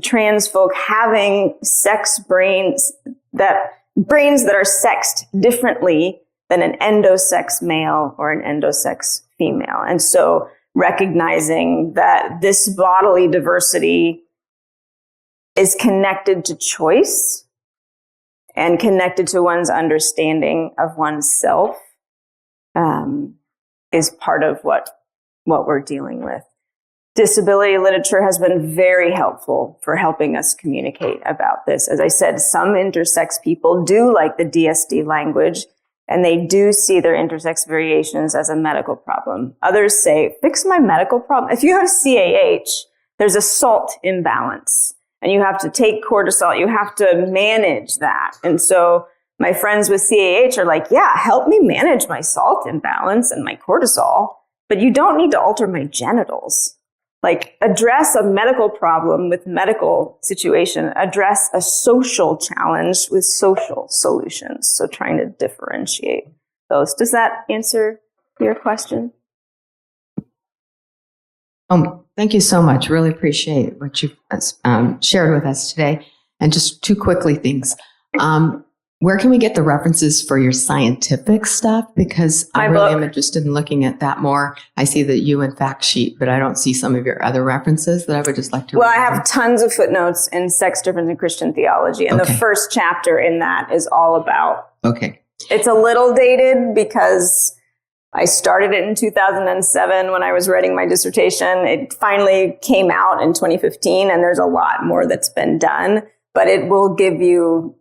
trans folk having brains that are sexed differently than an endosex male or an endosex female. And so recognizing that this bodily diversity is connected to choice and connected to one's understanding of oneself is part of what we're dealing with. Disability literature has been very helpful for helping us communicate about this. As I said, some intersex people do like the DSD language. And they do see their intersex variations as a medical problem. Others say, fix my medical problem. If you have CAH, there's a salt imbalance and you have to take cortisol. You have to manage that. And so my friends with CAH are like, yeah, help me manage my salt imbalance and my cortisol, but you don't need to alter my genitals. Like, address a medical problem with medical situation, address a social challenge with social solutions. So trying to differentiate those. Does that answer your question? Thank you so much. Really appreciate what you've shared with us today. And just two quickly things. Where can we get the references for your scientific stuff? Because I really am interested in looking at that more. I see the you and fact sheet, but I don't see some of your other references that I would just like to read. Well, I have tons of footnotes in Sex Difference in Christian Theology, and the first chapter in that is all about. Okay. It's a little dated because I started it in 2007 when I was writing my dissertation. It finally came out in 2015, and there's a lot more that's been done, but it will give you,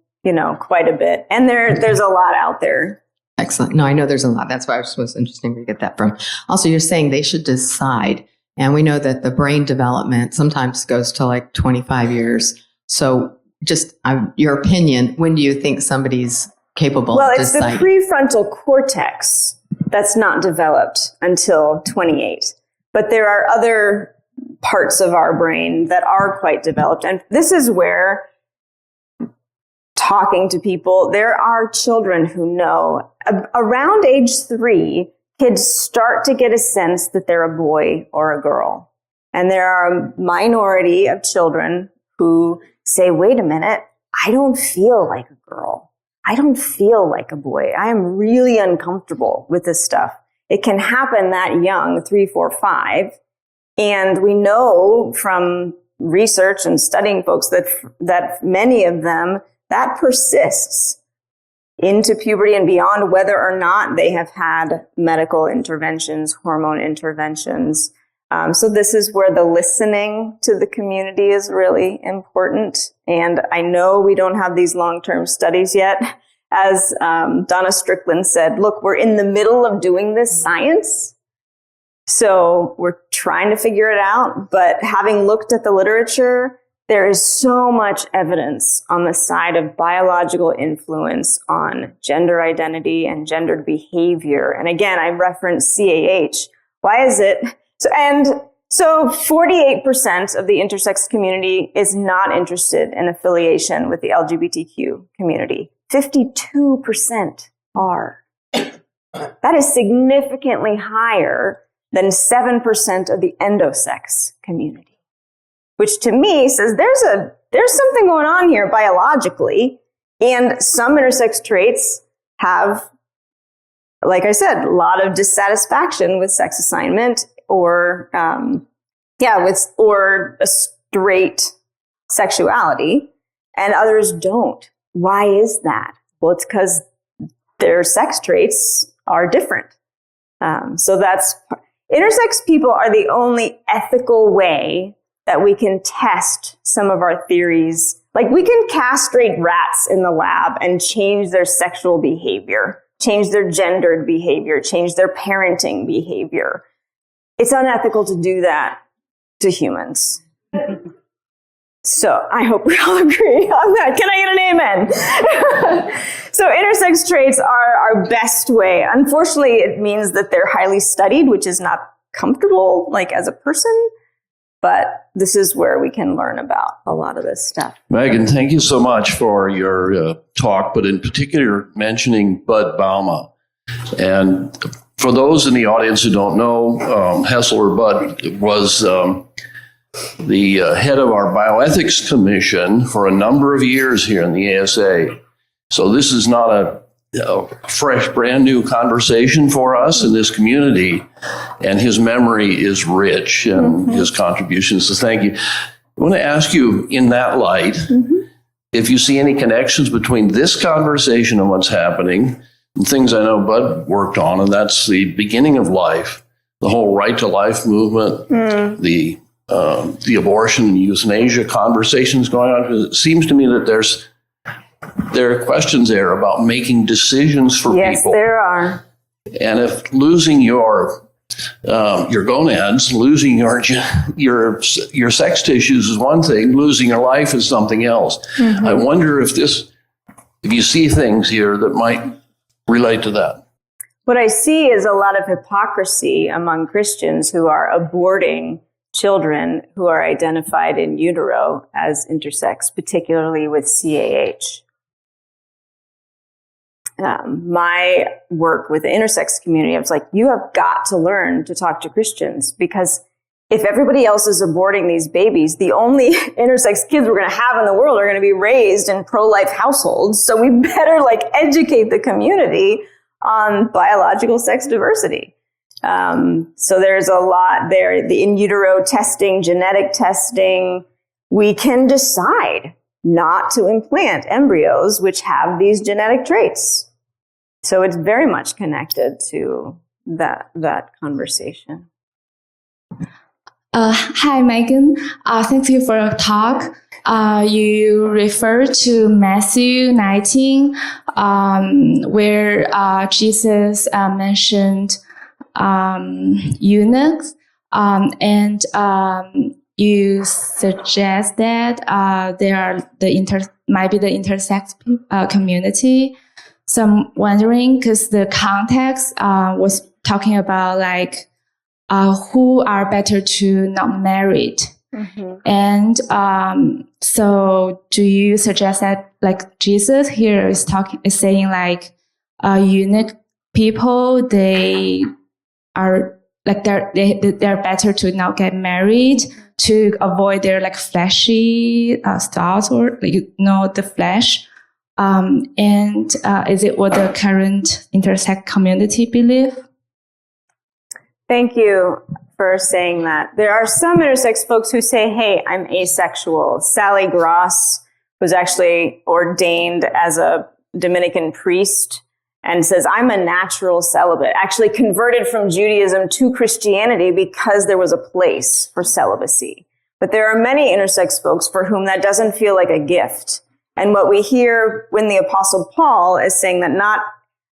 quite a bit. And there's a lot out there. Excellent. No, I know there's a lot. That's why it was interesting to get that from. Also, you're saying they should decide. And we know that the brain development sometimes goes to like 25 years. So just your opinion, when do you think somebody's capable of deciding? Well, it's the prefrontal cortex that's not developed until 28. But there are other parts of our brain that are quite developed. And this is where talking to people, there are children who know around age 3, kids start to get a sense that they're a boy or a girl. And there are a minority of children who say, wait a minute, I don't feel like a girl. I don't feel like a boy. I am really uncomfortable with this stuff. It can happen that young, 3, 4, 5. And we know from research and studying folks that many of them, that persists into puberty and beyond, whether or not they have had medical interventions, hormone interventions. So this is where the listening to the community is really important. And I know we don't have these long-term studies yet. As Donna Strickland said, look, we're in the middle of doing this science. So we're trying to figure it out. But having looked at the literature, there is so much evidence on the side of biological influence on gender identity and gendered behavior. And again, I referenced CAH. Why is it? So 48% of the intersex community is not interested in affiliation with the LGBTQ community. 52% are. That is significantly higher than 7% of the endosex community. Which to me says there's something going on here biologically, and some intersex traits have, like I said, a lot of dissatisfaction with sex assignment or a straight sexuality, and others don't. Why is that? Well, it's because their sex traits are different. So that's intersex people are the only ethical way that we can test some of our theories. Like, we can castrate rats in the lab and change their sexual behavior, change their gendered behavior, change their parenting behavior. It's unethical to do that to humans. So I hope we all agree on that. Can I get an amen? So intersex traits are our best way. Unfortunately, it means that they're highly studied, which is not comfortable, like, as a person. But this is where we can learn about a lot of this stuff. Megan, thank you so much for your talk, but in particular mentioning Bud Bauma. And for those in the audience who don't know, Hessler Bud was the head of our bioethics commission for a number of years here in the ASA. So this is not a fresh, brand new conversation for us in this community, and his memory is rich and his contributions. So thank you. I want to ask you, in that light, if you see any connections between this conversation and what's happening and things I know Bud worked on, and that's the beginning of life, the whole right to life movement, the abortion and euthanasia conversations going on. Because it seems to me that there's there are questions there about making decisions for Yes, people. there are. And if losing your gonads, losing your sex tissues is one thing, losing your life is something else. I wonder if you see things here that might relate to that. What I see is a lot of hypocrisy among Christians who are aborting children who are identified in utero as intersex, particularly with CAH. My work with the intersex community, I was like, you have got to learn to talk to Christians, because if everybody else is aborting these babies, the only intersex kids we're going to have in the world are going to be raised in pro-life households. So we better educate the community on biological sex diversity. So there's a lot there. The in utero testing, genetic testing, we can decide not to implant embryos which have these genetic traits. So it's very much connected to that conversation. Hi, Megan. Thank you for your talk. You refer to Matthew 19, where Jesus mentioned eunuchs, and you suggest that there are might be the intersex community. So I'm wondering, because the context was talking about who are better to not married. And so do you suggest that Jesus here is saying eunuch people, they are they're better to not get married to avoid their fleshy thoughts or the flesh? And is it what the current intersex community believe? Thank you for saying that. There are some intersex folks who say, hey, I'm asexual. Sally Gross was actually ordained as a Dominican priest and says, I'm a natural celibate, actually converted from Judaism to Christianity because there was a place for celibacy. But there are many intersex folks for whom that doesn't feel like a gift. And what we hear when the Apostle Paul is saying that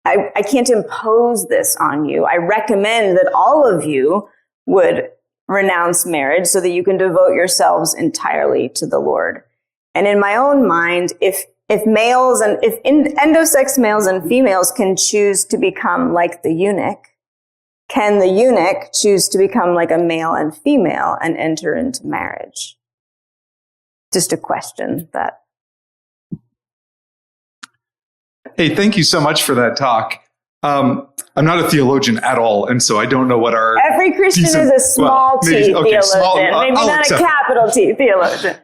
I can't impose this on you. I recommend that all of you would renounce marriage so that you can devote yourselves entirely to the Lord. And in my own mind, if endosex males and females can choose to become like the eunuch, can the eunuch choose to become like a male and female and enter into marriage? Just a question that. Hey, thank you so much for that talk. I'm not a theologian at all, and so I don't know what our... Every Christian is a small T theologian, maybe not a capital T theologian.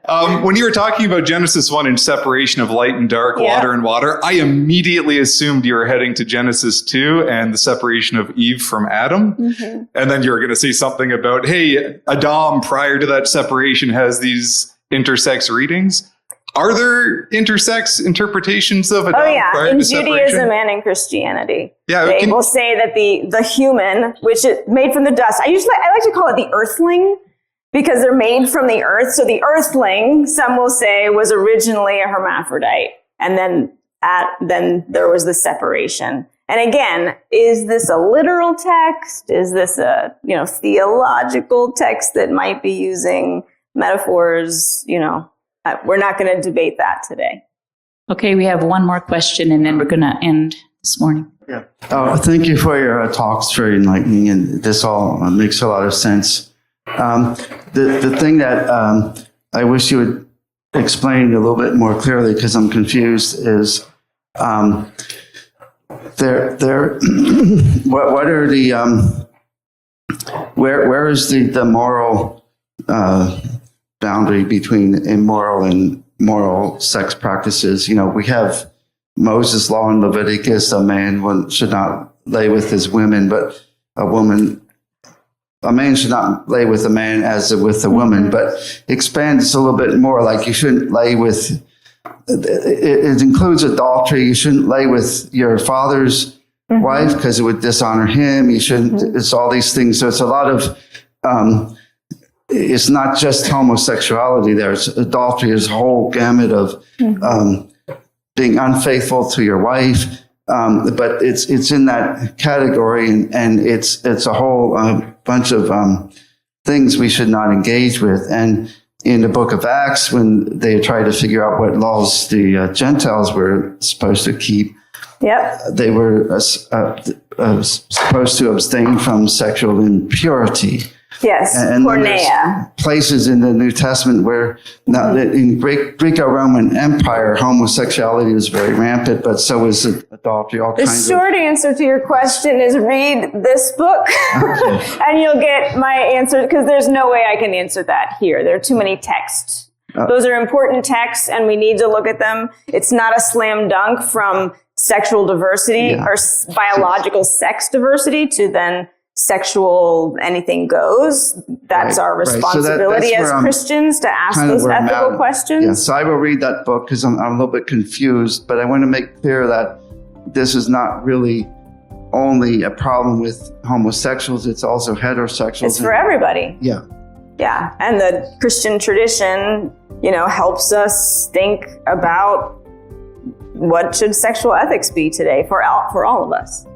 When you were talking about Genesis 1 and separation of light and dark, water and water, I immediately assumed you were heading to Genesis 2 and the separation of Eve from Adam. And then you were going to say something about, hey, Adam prior to that separation has these intersex readings. Are there intersex interpretations of Adam prior in to Judaism separation? and in Christianity. Yeah, they will say that the human, which is made from the dust, I like to call it the earthling, because they're made from the earth. So the earthling, some will say, was originally a hermaphrodite, and then there was the separation. And again, is this a literal text? Is this a theological text that might be using metaphors? We're not going to debate that today. Okay, we have one more question, and then we're going to end this morning. Yeah. Thank you for your talks, very enlightening, and this all makes a lot of sense. The thing that I wish you would explain a little bit more clearly, because I'm confused, is what are the where is the moral boundary between immoral and moral sex practices? We have Moses' law in Leviticus, a man should not lay with his women, but a man should not lay with a man as with a woman, but expand this a little bit more, like you shouldn't lay with, it includes adultery. You shouldn't lay with your father's wife because it would dishonor him. You shouldn't, it's all these things. So it's a lot of, it's not just homosexuality there. It's adultery. There's a whole gamut of being unfaithful to your wife. But it's in that category, and it's a whole bunch of things we should not engage with. And in the book of Acts, when they try to figure out what laws the Gentiles were supposed to keep, they were supposed to abstain from sexual impurity. Yes, and porneia. Places in the New Testament where in Greco-Roman Empire, homosexuality was very rampant, but so was adultery. The short answer to your question is read this book, and you'll get my answer, because there's no way I can answer that here. There are too many texts. Those are important texts, and we need to look at them. It's not a slam dunk from sexual diversity or biological sex diversity to then sexual anything goes. That's our responsibility as Christians to ask those ethical questions. Yeah, so I will read that book because I'm a little bit confused, but I want to make clear that this is not really only a problem with homosexuals, it's also heterosexuals. It's for everybody. Yeah. Yeah, and the Christian tradition, helps us think about what should sexual ethics be today for all of us.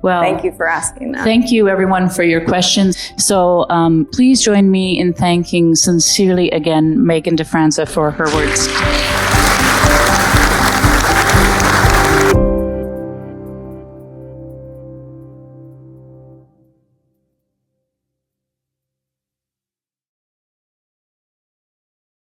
Well, thank you for asking that. Thank you, everyone, for your questions. So please join me in thanking sincerely again Megan DeFranza for her words.